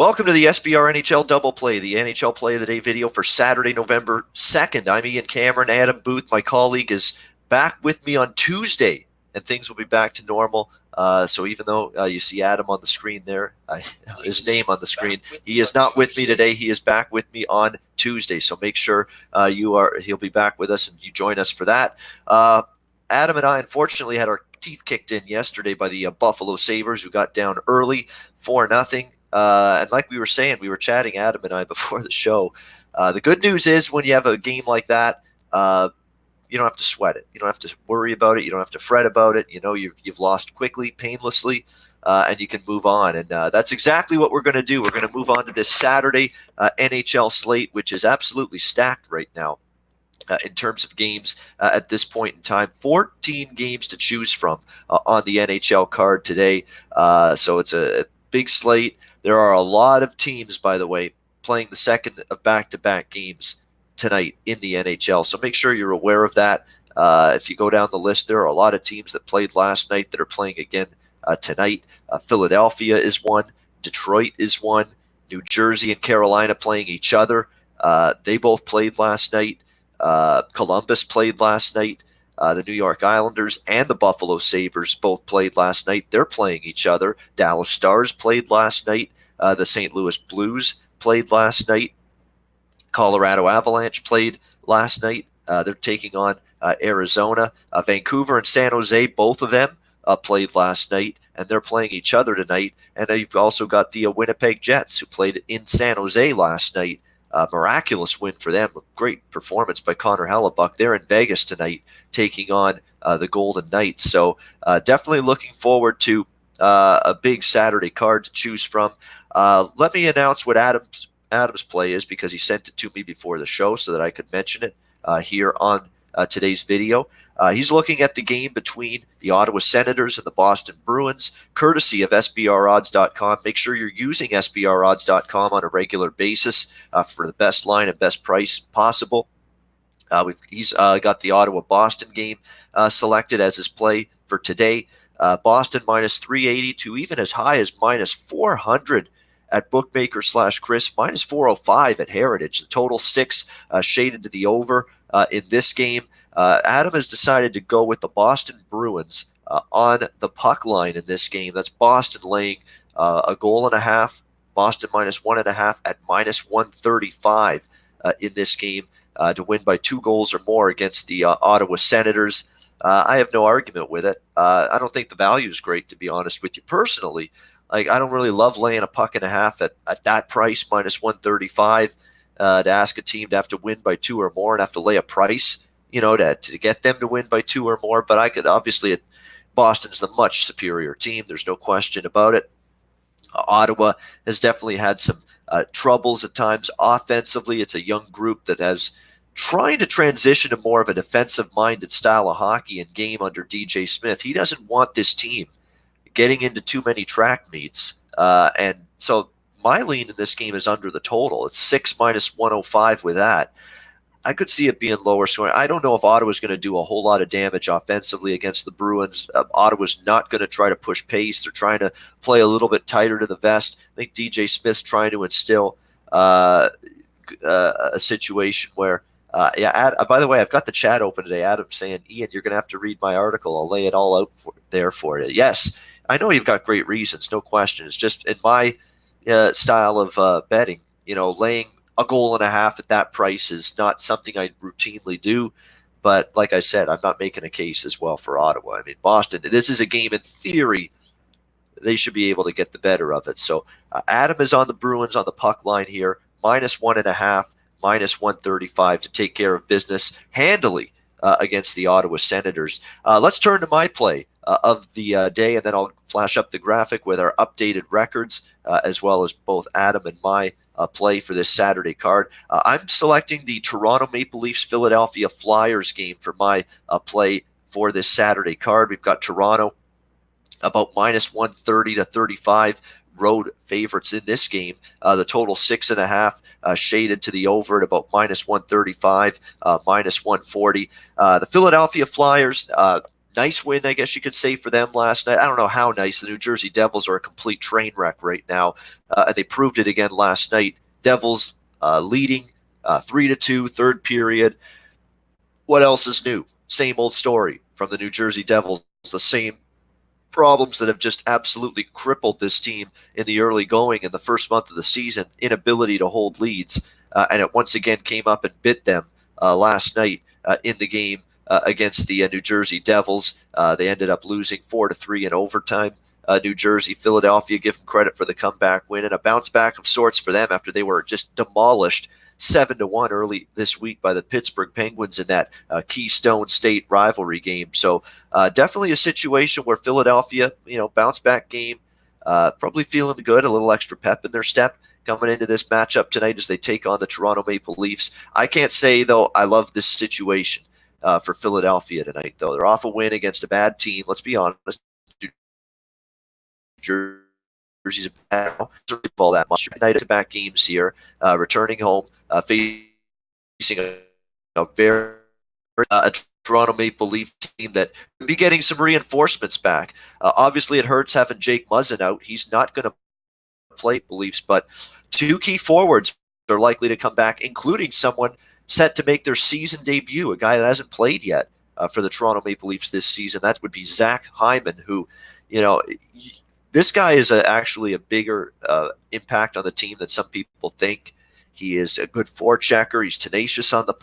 Welcome to the SBR NHL Double Play, the NHL Play of the Day video for Saturday, November 2nd. I'm Ian Cameron. Adam Booth, my colleague, is back with me on Tuesday, and things will be back to normal. So even though you see Adam on the screen there, his name on the screen, he is not with me today. He is back with me on Tuesday. So make sure he'll be back with us, and you join us for that. Adam and I, unfortunately, had our teeth kicked in yesterday by the Buffalo Sabres, who got down early 4-0. And like we were saying, we were chatting, Adam and I, before the show. The good news is when you have a game like that, you don't have to sweat it. You don't have to worry about it. You don't have to fret about it. You know, you've lost quickly, painlessly, and you can move on. And that's exactly what we're going to do. We're going to move on to this Saturday NHL slate, which is absolutely stacked right now. In terms of games at this point in time, 14 games to choose from on the NHL card today. So it's a big slate. There are a lot of teams, by the way, playing the second of back-to-back games tonight in the NHL. So make sure you're aware of that. If you go down the list, there are a lot of teams that played last night that are playing again tonight. Philadelphia is one. Detroit is one. New Jersey and Carolina playing each other. They both played last night. Columbus played last night. The New York Islanders and the Buffalo Sabres both played last night. They're playing each other. Dallas Stars played last night. The St. Louis Blues played last night. Colorado Avalanche played last night. They're taking on Arizona. Vancouver and San Jose, both of them played last night, and they're playing each other tonight. And you've also got the Winnipeg Jets, who played in San Jose last night. Miraculous win for them. Great performance by Connor Hellebuck. They're in Vegas tonight taking on the Golden Knights. So definitely looking forward to a big Saturday card to choose from. Let me announce what Adam's play is, because he sent it to me before the show so that I could mention it here on today's video. He's looking at the game between the Ottawa Senators and the Boston Bruins, courtesy of SBRodds.com. Make sure you're using SBRodds.com on a regular basis for the best line and best price possible. He's got the Ottawa-Boston game selected as his play for today. Boston minus 380 to even as high as minus 400 at Bookmaker/Chris, minus 405 at Heritage. The total 6 shaded to the over in this game. Adam has decided to go with the Boston Bruins on the puck line in this game. That's Boston laying a goal and a half. Boston minus 1.5 at minus 135 in this game to win by 2 goals or more against the Ottawa Senators. I have no argument with it. I don't think the value is great, to be honest with you personally. Like, I don't really love laying a puck and a half at that price, minus 135, to ask a team to have to win by 2 or more and have to lay a price, you know, to get them to win by 2 or more. But I could obviously, Boston's the much superior team. There's no question about it. Ottawa has definitely had some troubles at times offensively. It's a young group that has trying to transition to more of a defensive-minded style of hockey and game under DJ Smith. He doesn't want this team getting into too many track meets. And so my lean in this game is under the total. It's 6 minus 105 with that. I could see it being lower scoring. I don't know if Ottawa's going to do a whole lot of damage offensively against the Bruins. Ottawa's not going to try to push pace. They're trying to play a little bit tighter to the vest. I think DJ Smith's trying to instill a situation where by the way, I've got the chat open today. Adam's saying, Ian, you're going to have to read my article. I'll lay it all out there for you. Yes, I know you've got great reasons, no question. It's just in my style of betting, you know, laying a goal and a half at that price is not something I routinely do. But like I said, I'm not making a case as well for Ottawa. I mean, Boston, this is a game in theory they should be able to get the better of it. So Adam is on the Bruins on the puck line here, minus 1.5. minus 135 to take care of business handily against the Ottawa Senators. Let's turn to my play of the day, and then I'll flash up the graphic with our updated records, as well as both Adam and my play for this Saturday card. I'm selecting the Toronto Maple Leafs Philadelphia Flyers game for my play for this Saturday card. We've got Toronto about minus 130 to 35 road favorites in this game. The total 6.5 shaded to the over at about minus 135, minus 140. The Philadelphia Flyers, nice win, I guess you could say, for them last night. I don't know how nice. The New Jersey Devils are a complete train wreck right now, and they proved it again last night. Devils leading 3-2, third period. What else is new? Same old story from the New Jersey Devils. The same problems that have just absolutely crippled this team in the early going in the first month of the season, inability to hold leads, and it once again came up and bit them last night in the game against the New Jersey Devils. They ended up losing 4-3 in overtime. New Jersey, Philadelphia, give them credit for the comeback win and a bounce back of sorts for them after they were just demolished 7-1 early this week by the Pittsburgh Penguins in that Keystone State rivalry game. So definitely a situation where Philadelphia, bounce back game, probably feeling good, a little extra pep in their step coming into this matchup tonight as they take on the Toronto Maple Leafs. I can't say, though, I love this situation for Philadelphia tonight, though. They're off a win against a bad team. Let's be honest. Jersey's a bad all that much. Night-to-back games here, returning home, facing a very Toronto Maple Leaf team that could be getting some reinforcements back. Obviously, it hurts having Jake Muzzin out. He's not going to play Leafs, but two key forwards are likely to come back, including someone set to make their season debut, a guy that hasn't played yet for the Toronto Maple Leafs this season. That would be Zach Hyman, who, this guy is actually a bigger impact on the team than some people think. He is a good forechecker. He's tenacious on the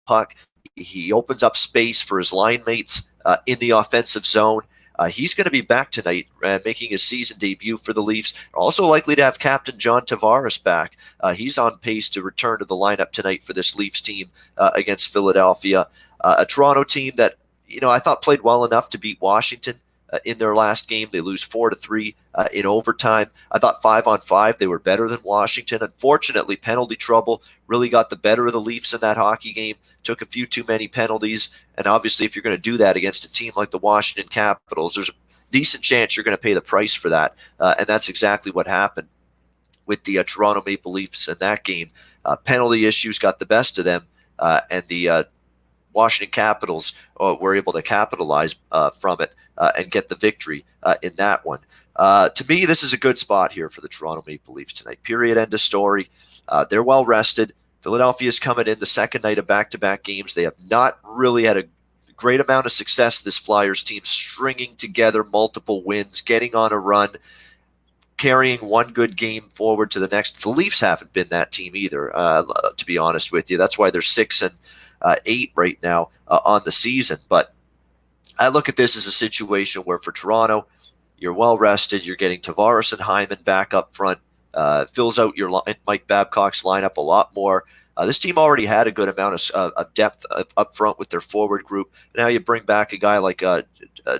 puck. He opens up space for his line mates in the offensive zone. He's going to be back tonight, making his season debut for the Leafs. Also likely to have Captain John Tavares back. He's on pace to return to the lineup tonight for this Leafs team against Philadelphia. A Toronto team that, I thought played well enough to beat Washington in their last game. They lose 4-3 in overtime. I thought 5-on-5 they were better than Washington. Unfortunately, penalty trouble really got the better of the Leafs in that hockey game. Took a few too many penalties, and obviously if you're going to do that against a team like the Washington Capitals, there's a decent chance you're going to pay the price for that, and that's exactly what happened with the Toronto Maple Leafs in that game. Penalty issues got the best of them, and the Washington Capitals were able to capitalize from it and get the victory in that one. To me, this is a good spot here for the Toronto Maple Leafs tonight. Period. End of story. They're well rested. Philadelphia's coming in the second night of back-to-back games. They have not really had a great amount of success, this Flyers team, stringing together multiple wins, getting on a run, carrying one good game forward to the next. The Leafs haven't been that team either, to be honest with you. That's why they're 6-8 right now on the season. But I look at this as a situation where for Toronto, you're well rested. You're getting Tavares and Hyman back up front. Fills out your Mike Babcock's lineup a lot more. This team already had a good amount of depth up front with their forward group. Now you bring back a guy like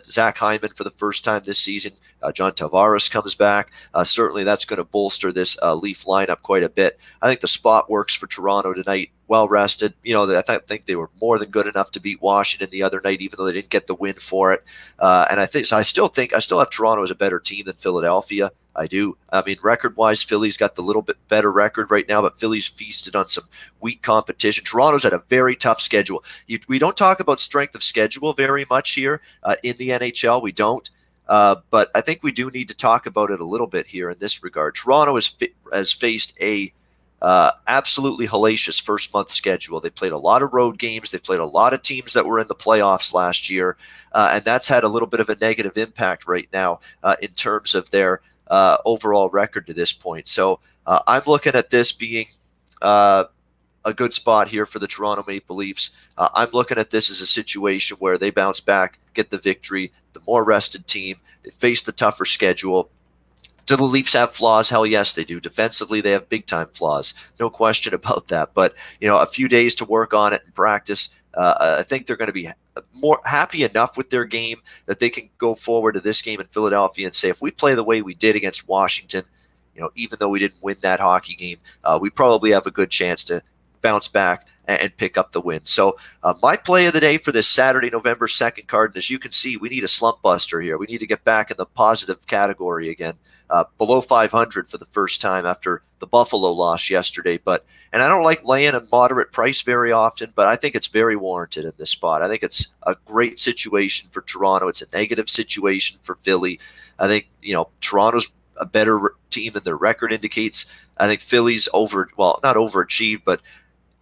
Zach Hyman for the first time this season. John Tavares comes back. Certainly that's going to bolster this Leaf lineup quite a bit. I think the spot works for Toronto tonight. Well rested. I think they were more than good enough to beat Washington the other night, even though they didn't get the win for it. And I still have Toronto as a better team than Philadelphia. I do. I mean, record-wise, Philly's got the little bit better record right now, but Philly's feasted on some weak competition. Toronto's had a very tough schedule. We don't talk about strength of schedule very much here in the NHL. We don't. But I think we do need to talk about it a little bit here in this regard. Toronto has faced a absolutely hellacious first-month schedule. They played a lot of road games. They played a lot of teams that were in the playoffs last year, and that's had a little bit of a negative impact right now in terms of their overall record to this point. So I'm looking at this being a good spot here for the Toronto Maple Leafs. I'm looking at this as a situation where they bounce back, get the victory, the more rested team. They face the tougher schedule. Do the Leafs have flaws? Hell yes, they do. Defensively, they have big-time flaws. No question about that. But, a few days to work on it and practice. I think they're going to be more happy enough with their game that they can go forward to this game in Philadelphia and say, if we play the way we did against Washington, even though we didn't win that hockey game, we probably have a good chance to bounce back and pick up the win. So my play of the day for this Saturday, November 2nd card, and as you can see, we need a slump buster here. We need to get back in the positive category again, below 500 for the first time after the Buffalo loss yesterday. And I don't like laying a moderate price very often, but I think it's very warranted in this spot. I think it's a great situation for Toronto. It's a negative situation for Philly. I think, Toronto's a better team than their record indicates. I think Philly's not overachieved, but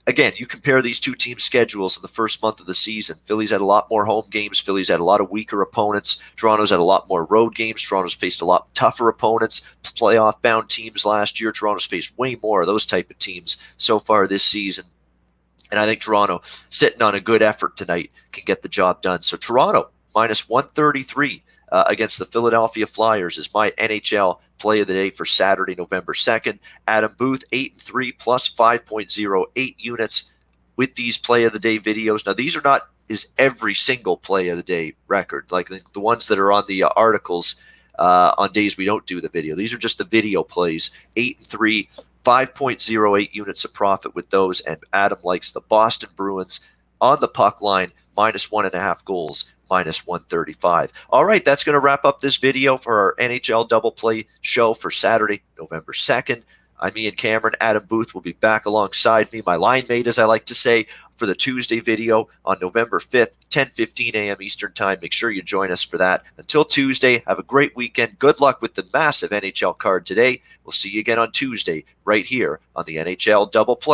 again, you compare these two teams' schedules in the first month of the season. Philly's had a lot more home games. Philly's had a lot of weaker opponents. Toronto's had a lot more road games. Toronto's faced a lot tougher opponents, playoff-bound teams last year. Toronto's faced way more of those type of teams so far this season. And I think Toronto, sitting on a good effort tonight, can get the job done. So Toronto, minus 133 against the Philadelphia Flyers is my NHL play of the day for Saturday, November 2nd. Adam Booth, 8-3 plus 5.08 units with these play of the day videos. Now, these are not every single play of the day record, like the ones that are on the articles on days we don't do the video. These are just the video plays, 8-3, 5.08 units of profit with those. And Adam likes the Boston Bruins on the puck line, minus 1.5 goals, minus 135. All right, that's going to wrap up this video for our NHL Double Play show for Saturday, November 2nd. I'm Ian Cameron. Adam Booth will be back alongside me, my line mate, as I like to say, for the Tuesday video on November 5th, 10:15 a.m. Eastern Time. Make sure you join us for that. Until Tuesday, have a great weekend. Good luck with the massive NHL card today. We'll see you again on Tuesday right here on the NHL Double Play.